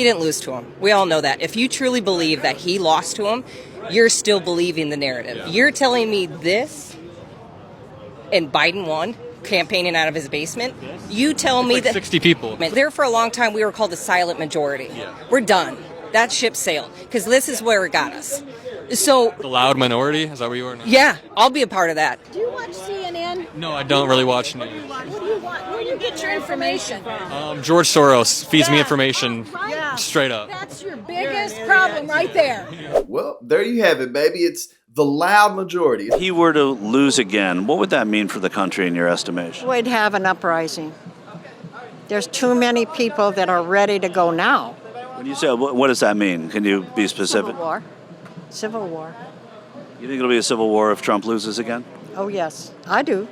He didn't lose to him. We all know that. If you truly believe that he lost to him, you're still believing the narrative. Yeah. You're telling me this, and Biden won, campaigning out of his basement. You tell me like that 60 people. There for a long time, we were called the silent majority. Yeah. We're done. That ship sailed because this is where it got us. So the loud minority, is that where you are now? Yeah, I'll be a part of that. Do you watch CNN? No, I don't really watch news. What do you watch? Where do you get your information from? George Soros feeds me information straight up. That's your biggest problem right there. Well, there you have it, baby. It's the loud majority. If he were to lose again, what would that mean for the country in your estimation? We'd have an uprising. There's too many people that are ready to go now. When you say, what does that mean? Can you be specific? Civil war. Civil war. You think it'll be a civil war if Trump loses again? Oh, yes, I do.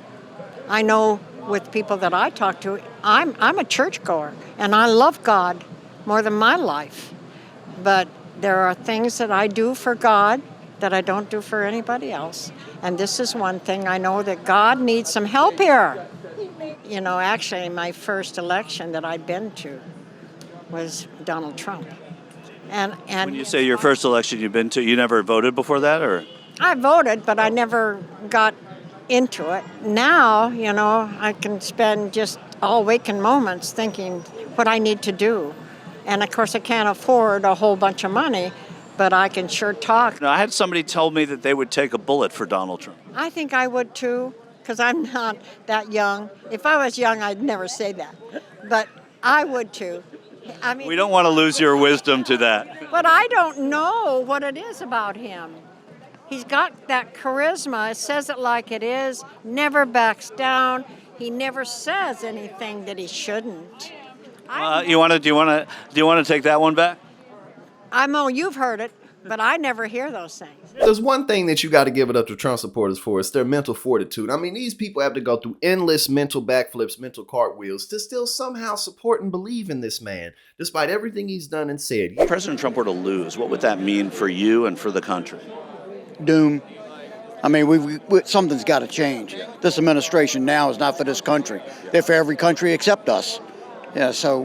I know with people that I talk to, I'm a churchgoer, and I love God more than my life. But there are things that I do for God that I don't do for anybody else. And this is one thing I know that God needs some help here. You know, actually, my first election that I've been to was Donald Trump. And when you say your first election you've been to, you never voted before that, or? I voted, but I never got into it. Now, you know, I can spend just all waking moments thinking what I need to do. And of course, I can't afford a whole bunch of money, but I can sure talk. Now, I had somebody tell me that they would take a bullet for Donald Trump. I think I would too, because I'm not that young. If I was young, I'd never say that. But I would too. I mean, we don't want to lose your wisdom to that. But I don't know what it is about him. He's got that charisma, says it like it is, never backs down. He never says anything that he shouldn't. Do you want to take that one back? I know you've heard it, but I never hear those things. There's one thing that you got to give it up to Trump supporters for. It's their mental fortitude. I mean, these people have to go through endless mental backflips, mental cartwheels to still somehow support and believe in this man, despite everything he's done and said. If President Trump were to lose, what would that mean for you and for the country? Doom. I mean, something's got to change. This administration now is not for this country. They're for every country except us. Yeah, so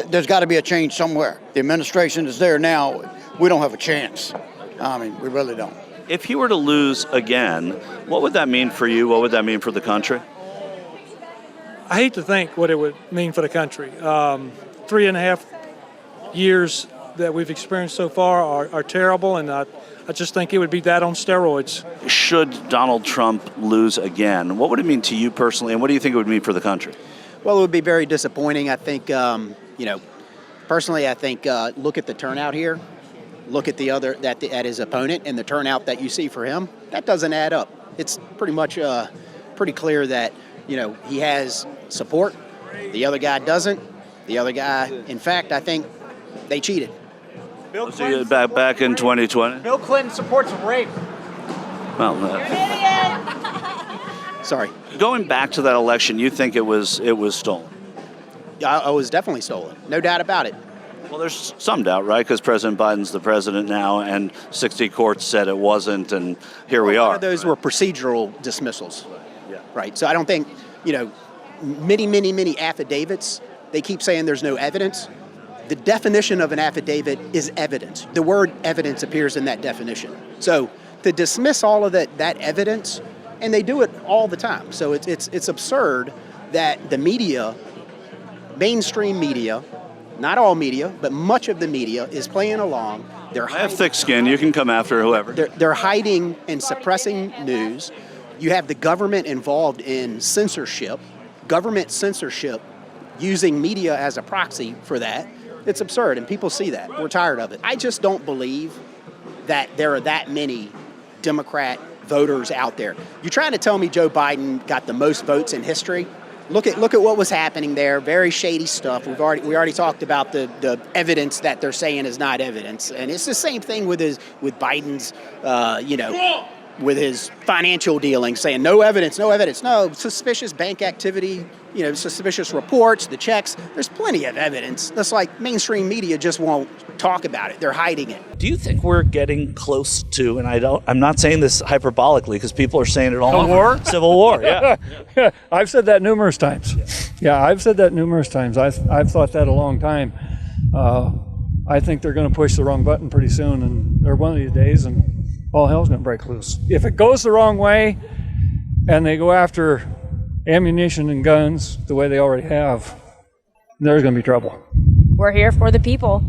there's got to be a change somewhere. The administration is there now. We don't have a chance. I mean, we really don't. If he were to lose again, what would that mean for you? What would that mean for the country? I hate to think what it would mean for the country. 3.5 years that we've experienced so far are terrible, and I just think it would be that on steroids. Should Donald Trump lose again, what would it mean to you personally, and what do you think it would mean for the country? Well, it would be very disappointing. I think, personally, I think look at the turnout here. Look at at his opponent and the turnout that you see for him. That doesn't add up. It's pretty much pretty clear that, he has support. The other guy doesn't. The other guy, in fact, I think they cheated. Bill Clinton back in 2020. Bill Clinton supports rape. Well, sorry. Going back to that election, you think it was stolen? I was definitely stolen. No doubt about it. Well, there's some doubt, right? Because President Biden's the president now, and 60 courts said it wasn't, and here we are. Those were procedural dismissals. Yeah. Right. So I don't think, many affidavits, they keep saying there's no evidence. The definition of an affidavit is evidence. The word evidence appears in that definition. So to dismiss all of that evidence, and they do it all the time. So it's absurd that the media, mainstream media, not all media, but much of the media is playing along. I have thick skin. You can come after whoever. They're hiding and suppressing news. You have the government involved in censorship, government censorship, using media as a proxy for that. It's absurd, and people see that. We're tired of it. I just don't believe that there are that many Democrat voters out there. You're trying to tell me Joe Biden got the most votes in history? Look at what was happening there. Very shady stuff. We already talked about the evidence that they're saying is not evidence, and it's the same thing with Biden's, with his financial dealings, saying no evidence. No, suspicious bank activity, suspicious reports, the checks. There's plenty of evidence. That's like mainstream media just won't talk about it. They're hiding it. Do you think we're getting close to, and I'm not saying this hyperbolically because people are saying it all. Civil war? Civil war, yeah. Yeah, I've said that numerous times. Yeah, I've said that numerous times. I've thought that a long time. I think they're going to push the wrong button pretty soon, and or one of these days, and all hell's going to break loose. If it goes the wrong way, and they go after ammunition and guns the way they already have, there's going to be trouble. We're here for the people.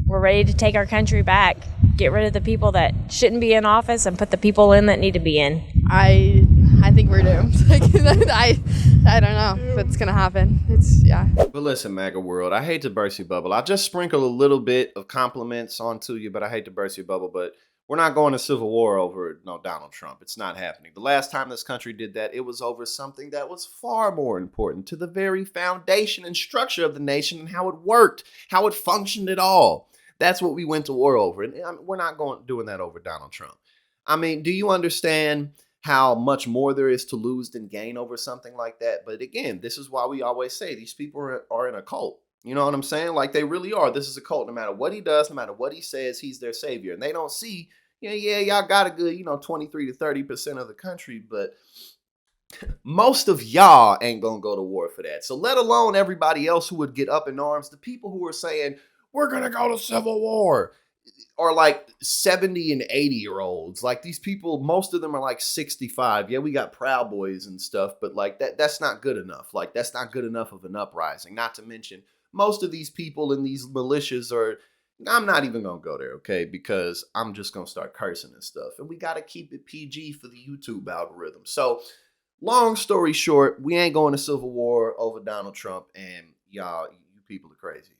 We're ready to take our country back, get rid of the people that shouldn't be in office and put the people in that need to be in. I think we're doomed. I don't know if it's gonna happen. Yeah. But listen, MAGA world, I hate to burst your bubble. I just sprinkle a little bit of compliments onto you, but I hate to burst your bubble. But we're not going to civil war over Donald Trump. It's not happening. The last time this country did that, it was over something that was far more important to the very foundation and structure of the nation and how it worked, how it functioned at all. That's what we went to war over. And we're not doing that over Donald Trump. I mean, do you understand how much more there is to lose than gain over something like that? But again, this is why we always say these people are in a cult. You know what I'm saying? Like, they really are. This is a cult. No matter what he does, no matter what he says, he's their savior. And they don't see, y'all got a good, 23 to 30% of the country, but most of y'all ain't going to go to war for that. So let alone everybody else who would get up in arms, the people who are saying, we're going to go to civil war, are like 70 and 80-year-olds. Like, these people, most of them are like 65. Yeah, we got Proud Boys and stuff, but like that's not good enough. Like, that's not good enough of an uprising. Not to mention, most of these people in these militias are, I'm not even going to go there, okay? Because I'm just going to start cursing and stuff. And we got to keep it PG for the YouTube algorithm. So, long story short, we ain't going to civil war over Donald Trump, and y'all, you people are crazy.